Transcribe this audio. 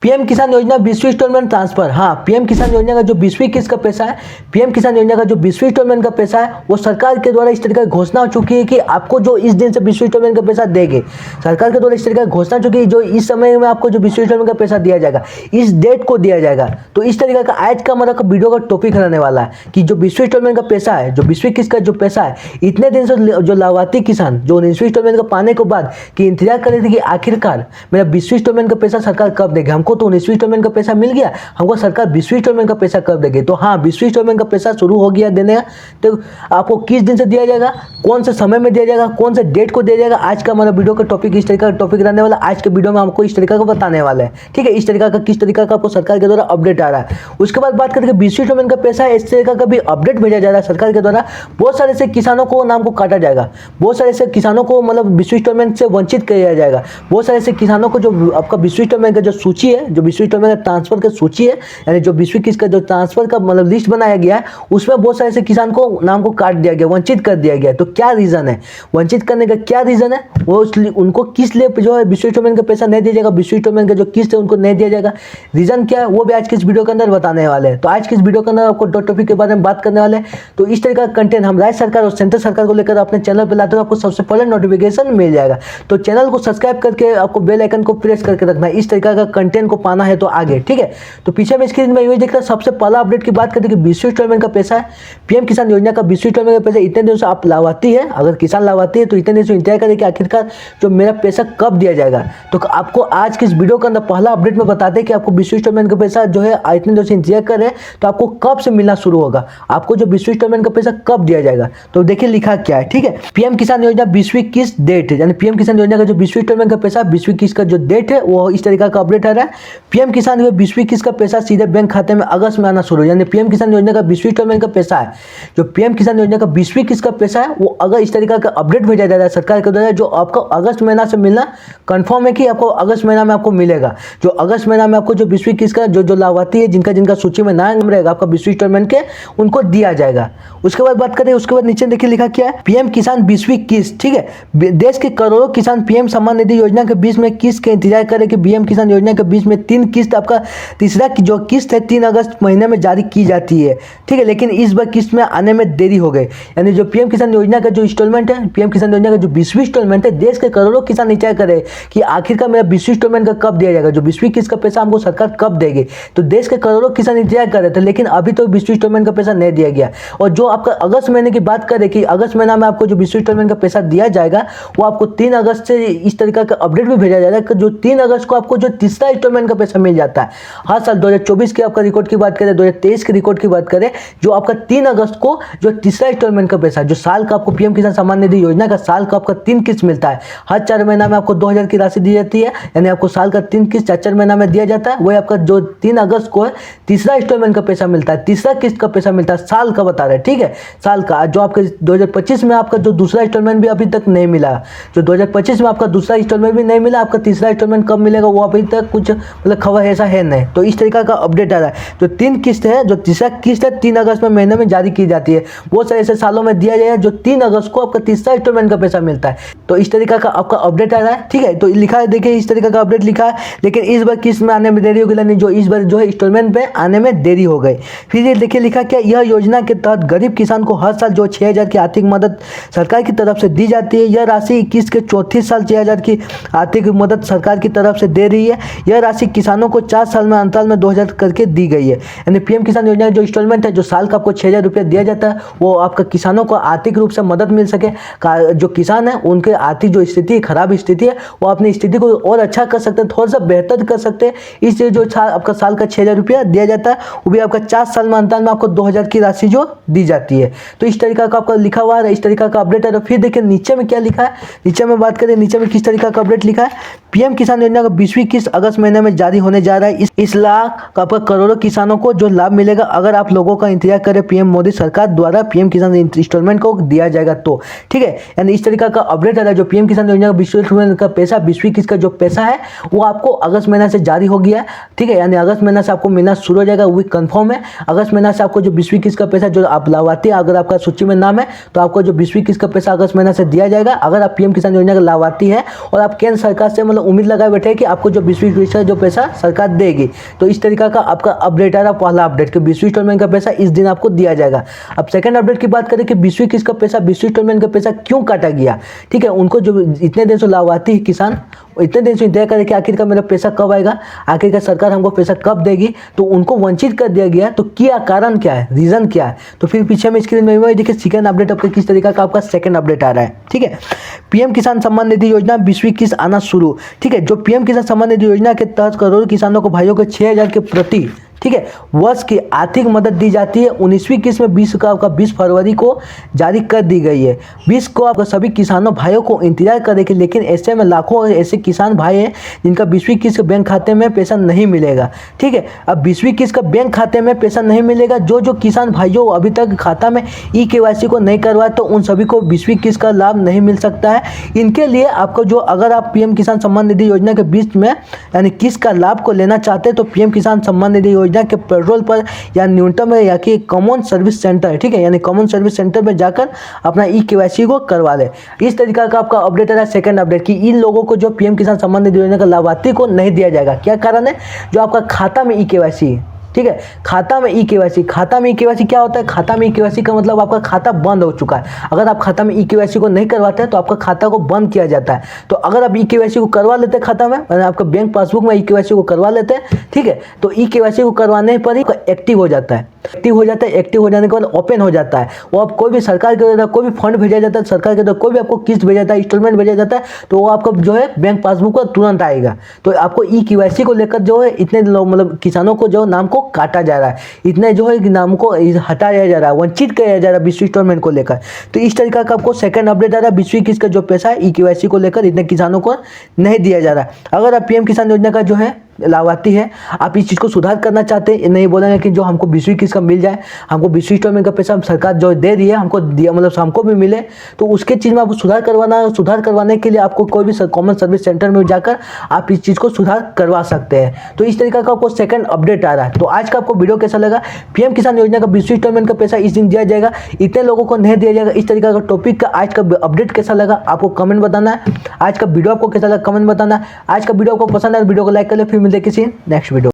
PM किसान योजना 20वीं instalment transfer. हाँ, पीएम किसान योजना का जो 20वीं किस्त का पैसा है, पीएम किसान योजना का जो 20वीं इंस्टॉलमेंट का पैसा है, वो सरकार के द्वारा इस तरीके की घोषणा हो चुकी है कि आपको जो इस दिन से 20वीं इंस्टॉलमेंट का पैसा देंगे। सरकार के द्वारा इस तरीके की घोषणा चुकी है जो इस समय में आपको जो 20वीं इंस्टॉलमेंट का पैसा दिया जाएगा, इस डेट को दिया जाएगा। तो इस तरीके का आज का हमारा वीडियो का टॉपिक रहने वाला है कि जो 20वीं इंस्टॉलमेंट का पैसा है, जो 20वीं किस्त का जो पैसा है, इतने दिन से जो लाभार्थी किसान जो 19वीं इंस्टॉलमेंट का पाने के बाद कि इंतजार कर रहे थे कि आखिरकार मेरा 20वीं इंस्टॉलमेंट का पैसा सरकार कब देगी। हमको तो 19वीं इंस्टॉलमेंट पैसा मिल गया, हमको सरकार 20वीं इंस्टॉलमेंट का पैसा कब देगी। तो हाँ, 20वीं इंस्टॉलमेंट का पैसा शुरू हो गया देने का। तो आपको किस दिन से दिया जाएगा, कौन से समय में दिया जाएगा, कौन से डेट को दिया जाएगा, आज का हमारा वीडियो का टॉपिक इस तरीके का टॉपिक रहने वाला। आज के वीडियो में हमको इस तरीके का बताने वाला है, ठीक है। इस तरीके का किस तरीके का आपको सरकार के द्वारा अपडेट आ रहा है। उसके बाद बात करेंगे 20वीं इंस्टॉलमेंट का पैसा है, इस तरीके का भी अपडेट भेजा जा रहा है सरकार के द्वारा। बहुत सारे ऐसे किसानों को नाम को काटा जाएगा, बहुत सारे ऐसे किसानों को मतलब 20वीं इंस्टॉलमेंट से वंचित किया जाएगा। बहुत सारे ऐसे किसानों को जो आपका 20वीं इंस्टॉलमेंट का जो सूची है, जो 20वीं इंस्टॉलमेंट ट्रांसफर की सूची है, यानी जो 20वीं किस्त का जो ट्रांसफर का मतलब लिस्ट बनाया गया है, उसमें बहुत सारे ऐसे किसान को नाम को काट दिया गया, वंचित कर दिया गया। तो क्या रीजन है, वंचित करने का क्या रीजन है, वो उनको किस लिए जो है 20वीं इंस्टॉलमेंट का पैसा नहीं दिया जाएगा, 20वीं इंस्टॉलमेंट का जो किस्त है उनको नहीं दिया जाएगा, रीजन क्या है, वो भी आज के इस वीडियो के अंदर बताने वाले हैं। तो आज के इस वीडियो के अंदर आपको दो टॉपिक के बारे में बात करने वाले हैं। तो इस तरह का कंटेंट हम राज्य सरकार और सेंट्रल सरकार को लेकर अपने चैनल पर लाते हैं, आपको सबसे पहले नोटिफिकेशन मिल जाएगा। तो चैनल को सब्सक्राइब करके आपको बेल आइकन को प्रेस करके रखना है, इस तरीके का कंटेंट को पाना है तो आगे, ठीक है। तो पीछे में स्क्रीन में देख रहा है, सबसे पहला अपडेट की बात करते हैं कि 20वीं इंस्टॉलमेंट का पैसा है, पीएम किसान योजना का 20वीं इंस्टॉलमेंट का पैसा। इतने दिनों से आप लाभार्थी है, अगर किसान लाभार्थी है तो इतने दिन से इंतजार करें कि आखिरकार जो मेरा पैसा कब दिया जाएगा। तो आपको आज के इस वीडियो के अंदर पहला अपडेट में बताते हैं कि आपको 20वीं इंस्टॉलमेंट का पैसा जो है इतने दिनों से इंतजार कर रहे हैं, तो आपको कब से मिलना शुरू होगा, आपको जो 20वीं इंस्टॉलमेंट का पैसा कब दिया जाएगा। तो देखिए लिखा क्या है, ठीक है। पीएम किसान योजना 20वीं किस्त डेट, यानी पीएम किसान योजना का जो 20वीं इंस्टॉलमेंट का पैसा 20वीं किस्त का जो डेट है वो इस तरीके का अपडेट आ रहा है। पीएम किसान 20वीं किस्त का पैसा सीधे बैंक खाते में अगस्त में आना शुरू, यानी पीएम किसान योजना का 20वीं इंस्टॉलमेंट का पैसा है, जो पीएम किसान योजना का 20वीं किस्त का पैसा है, वो अगर इस तरीके का अपडेट भेजा जा रहा है सरकार के द्वारा, जो आपको अगस्त महीना से मिलना कंफर्म है कि आपको अगस्त महीना में आपको मिलेगा। जो अगस्त महीना में आपको जो 20वीं किस्त का जो लाभार्थी है, जिनका सूची में नाम रहेगा आपका 20वीं इंस्टॉलमेंट के, उनको दिया जाएगा। उसके बाद बात करें, उसके बाद नीचे देखिए लिखा क्या है, पीएम किसान 20वीं किस्त, ठीक है। देश के करोड़ों किसान पीएम सम्मान निधि योजना के 20 में किस्त के इंतजार करें कि पीएम किसान योजना के 20 में 3 किस्त, आपका तीसरा जो किस्त है 3 अगस्त महीने में जारी की जाती है, ठीक है। लेकिन इस बार किस्त में आने में देरी हो गई, यानी जो पीएम किसान योजना का जो इंस्टॉलमेंट है, पीएम किसान योजना का जो 20वीं इंस्टॉलमेंट है, देश के करोड़ों किसान इंतजार करे कि आखिरकार मेरा 20वीं इंस्टॉलमेंट का कब दिया जाएगा, जो 20वीं किस्त का पैसा हमको सरकार कब देगी। तो देश के करोड़ों किसान इंतजार कर रहे थे, लेकिन अभी तो 20वीं इंस्टॉलमेंट का पैसा नहीं दिया गया। और जो आपका अगस्त महीने की बात करें कि अगस्त महीना में आपको जो 20वीं इंस्टॉलमेंट का पैसा दिया जाएगा, वो आपको 3 अगस्त से इस तरीका का अपडेट भी भेजा जा रहा है कि जो 3 अगस्त को आपको जो तीसरा इंस्टॉलमेंट का पैसा मिल जाता है। हर साल 2024 के आपका रिकॉर्ड की बात करें, 2023 के रिकॉर्ड की बात करें, जो आपका 3 अगस्त को जो तीसरा इंस्टॉलमेंट का पैसा, जो साल का आपको पीएम किसान सम्मान निधि योजना का साल का आपका 3 किस्त मिलता है। हर 4 महीना में आपको 2000 की राशि दी जाती है, यानी आपको साल का 3 किस्त 4 महीना में दिया जाता है। वही आपका जो 3 अगस्त को है तीसरा इंस्टॉलमेंट का पैसा मिलता है, तीसरा किस्त का पैसा मिलता है, साल का बता रहे हैं, ठीक है, साल का। जो आपके 2025 में आपका जो दूसरा इंस्टॉलमेंट भी अभी तक नहीं मिला, जो 2025 में आपका दूसरा इंस्टॉलमेंट भी नहीं मिला, आपका तीसरा इंस्टॉलमेंट कब मिलेगा वो अभी तक कुछ मतलब खबर ऐसा है नहीं। तो इस तरीका का अपडेट आ रहा है। जो 3 किस्त है, जो तीसरा किस्त है 3 अगस्त में महीने में जारी की जाती है। बहुत सारे ऐसे सालों में दिया जाए जो 3 अगस्त को आपका तीसरा इंस्टॉलमेंट का पैसा मिलता है। तो इस तरीका का आपका अपडेट आ रहा है, ठीक है। तो लिखा है, देखिए इस तरीका का अपडेट लिखा है, लेकिन इस बार किस्त में आने में देरी हो गई, यानी जो इस बार जो है इंस्टॉलमेंट पे आने में देरी हो गई। फिर ये देखिए लिखा क्या, यह योजना के तहत गरीब किसान को हर साल जो 6000 की आर्थिक मदद सरकार की तरफ से दी जाती है। यह राशि किस्त के 34 साल 6000 की आर्थिक मदद सरकार की तरफ से दे रही है। यह राशि किसानों को 4 साल में अंतराल में 2000 करके दी गई है। यानी पीएम किसान योजना जो इंस्टॉलमेंट है, जो साल का आपको 6000 रुपया दिया जाता है, वो आपका किसानों को आर्थिक रूप से मदद मिल सके। जो किसान है उनके आर्थिक जो स्थिति खराब स्थिति है, वो अपनी स्थिति को और अच्छा कर सकते हैं, थोड़ा सा बेहतर कर सकते हैं। इसलिए जो आपका साल का 6000 रुपया दिया जाता है, वो भी आपका 4 साल में अंतराल में आपको 2000 की राशि जो दी जाती है। तो इस तरीका का आपका लिखा हुआ है, इस तरीका का अपडेट है। तो फिर देखिए नीचे में क्या लिखा है, नीचे में बात करें, नीचे में किस तरीका का अपडेट लिखा है, पीएम किसान योजना का 20वीं किस्त अगस्त महीने में जारी होने जा रहा है। इस लाख आपका करोड़ों किसानों को जो लाभ मिलेगा अगर आप लोगों का इंतजार करें पीएम मोदी सरकार द्वारा पीएम किसान इंस्टॉलमेंट को दिया जाएगा तो, ठीक है। यानी इस तरीका का अपडेट आ रहा है। जो पीएम किसान योजना का 20वीं इंस्टॉलमेंट का पैसा 20वीं किस्त का जो पैसा है वो आपको अगस्त महीना से जारी हो गया, ठीक है। यानी अगस्त महीना से आपको मिलना शुरू हो जाएगा, वो कंफर्म है। अगस्त महीना से आपको जो 20वीं किस्त का पैसा जो आप लाभार्थी अगर आपका सूची में नाम है, तो आपको जो 20वीं किस्त का पैसा अगस्त महीना से दिया जाएगा। अगर आप पीएम किसान योजना का लाभार्थी है और आप केंद्र सरकार से मतलब उम्मीद लगाए बैठे कि आपको जो 20वीं किस्त जो पैसा सरकार देगी। तो इस तरीका का आपका अपडेट आ रहा, पहला अपडेट कि 20वीं इंस्टॉलमेंट का पैसा इस दिन आपको दिया जाएगा। अब सेकंड अपडेट की बात करें कि 20वीं किस्त का पैसा, 20वीं इंस्टॉलमेंट का पैसा क्यों काटा गया, ठीक है। उनको जो इतने दिन से लाभार्थी किसान इतने दिन से इंतजार करे कि आखिरकार मेरा पैसा कब आएगा, आखिरकार सरकार हमको पैसा कब देगी, तो उनको वंचित कर दिया गया। तो क्या कारण क्या है, रीजन क्या है, तो फिर पीछे में स्क्रीन में देखिए सेकंड अपडेट आपका किस तरीका का आपका सेकंड अपडेट आ रहा है, ठीक है। पीएम किसान सम्मान निधि योजना 20वीं किस्त आना शुरू, ठीक है। जो पीएम किसान सम्मान निधि योजना के तहत करोड़ों किसानों को भाइयों को 6,000 के प्रति, ठीक है, वर्ष की आर्थिक मदद दी जाती है। 19वीं किस्त में 20 का आपका 20 फरवरी को जारी कर दी गई है। 20 को आपका सभी किसानों भाइयों को इंतजार करेंगे, लेकिन ऐसे में लाखों ऐसे किसान भाई हैं जिनका 20वीं किस्त बैंक खाते में पैसा नहीं मिलेगा, ठीक है। अब 20वीं किस्त का बैंक खाते में पैसा नहीं मिलेगा, जो किसान भाइयों अभी तक खाता में ई-केवाईसी को नहीं करवाए, तो उन सभी को 20वीं किस्त का लाभ नहीं मिल सकता है। इनके लिए आपको जो, अगर आप पीएम किसान सम्मान निधि योजना के बीच में यानी किस्त का लाभ को लेना चाहते हैं, तो पीएम किसान सम्मान निधि योजना के पेट्रोल पर या न्यूनतम या कि कॉमन सर्विस सेंटर, ठीक है, यानी कॉमन सर्विस सेंटर में जाकर अपना ई-केवाईसी को करवा ले। इस तरीका का आपका अपडेट है सेकंड अपडेट कि इन लोगों को जो पीएम किसान सम्मान निधि योजना का लाभार्थी को नहीं दिया जाएगा। क्या कारण है, जो आपका खाता में ई-केवाईसी, ठीक है, खाता में ई-केवाईसी, खाता में ई-केवाईसी क्या होता है, खाता में ई-केवाईसी का मतलब आपका खाता बंद हो चुका है। अगर आप खाता में ई-केवाईसी को नहीं करवाते हैं तो आपका खाता को बंद किया जाता है। तो अगर आप ई-केवाईसी को करवा लेते हैं खाता में, यानी आपका बैंक पासबुक में ई-केवाईसी को करवा लेते हैं, ठीक है, तो ई-केवाईसी को करवाने पर ही एक्टिव हो जाता है। एक्टिव हो जाता है, एक्टिव हो जाने के बाद ओपन हो जाता है। वो आप कोई भी सरकार के द्वारा कोई भी फंड भेजा जाता है, सरकार के द्वारा कोई भी आपको किस्त भेजा जाता है, इंस्टॉलमेंट भेजा जाता है, तो वो आपका जो है बैंक पासबुक पर तुरंत आएगा। तो आपको ई-केवाईसी को लेकर जो है इतने लोग मतलब किसानों को जो नाम को काटा जा रहा है, इतने जो है नाम को हटाया जा रहा है, वंचित किया जा रहा है 20वीं इंस्टॉलमेंट को लेकर। तो इस तरीका का आपको सेकंड अपडेट आ रहा है, 20वीं किस्त का जो पैसा है ई-केवाईसी को लेकर इतने किसानों को नहीं दिया जा रहा है। अगर आप पीएम किसान योजना का जो है लाभार्थी है, आप इस चीज़ को सुधार करना चाहते हैं, नहीं बोलेंगे कि जो हमको 20वीं किस्त का मिल जाए, हमको 20वीं इंस्टॉलमेंट का पैसा सरकार जो दे रही है हमको दिया, मतलब हमको भी मिले, तो उसके चीज़ में आपको सुधार करवाने के लिए आपको कोई भी कॉमन सर्विस सेंटर में जाकर आप इस चीज़ को सुधार करवा सकते हैं। तो इस तरीका का आपको सेकंड अपडेट आ रहा है। तो आज का आपको वीडियो कैसा लगा, पीएम किसान योजना का 20वीं इंस्टॉलमेंट का पैसा इस दिन दिया जाएगा, इतने लोगों को नहीं दिया जाएगा, इस तरीका का टॉपिक का आज का अपडेट कैसा लगा आपको कमेंट बताना है। आज का वीडियो आपको कैसा लगा कमेंट बताना है। आज का वीडियो आपको पसंद है, वीडियो को लाइक कर ले। फिर मिलते किसी नेक्स्ट वीडियो।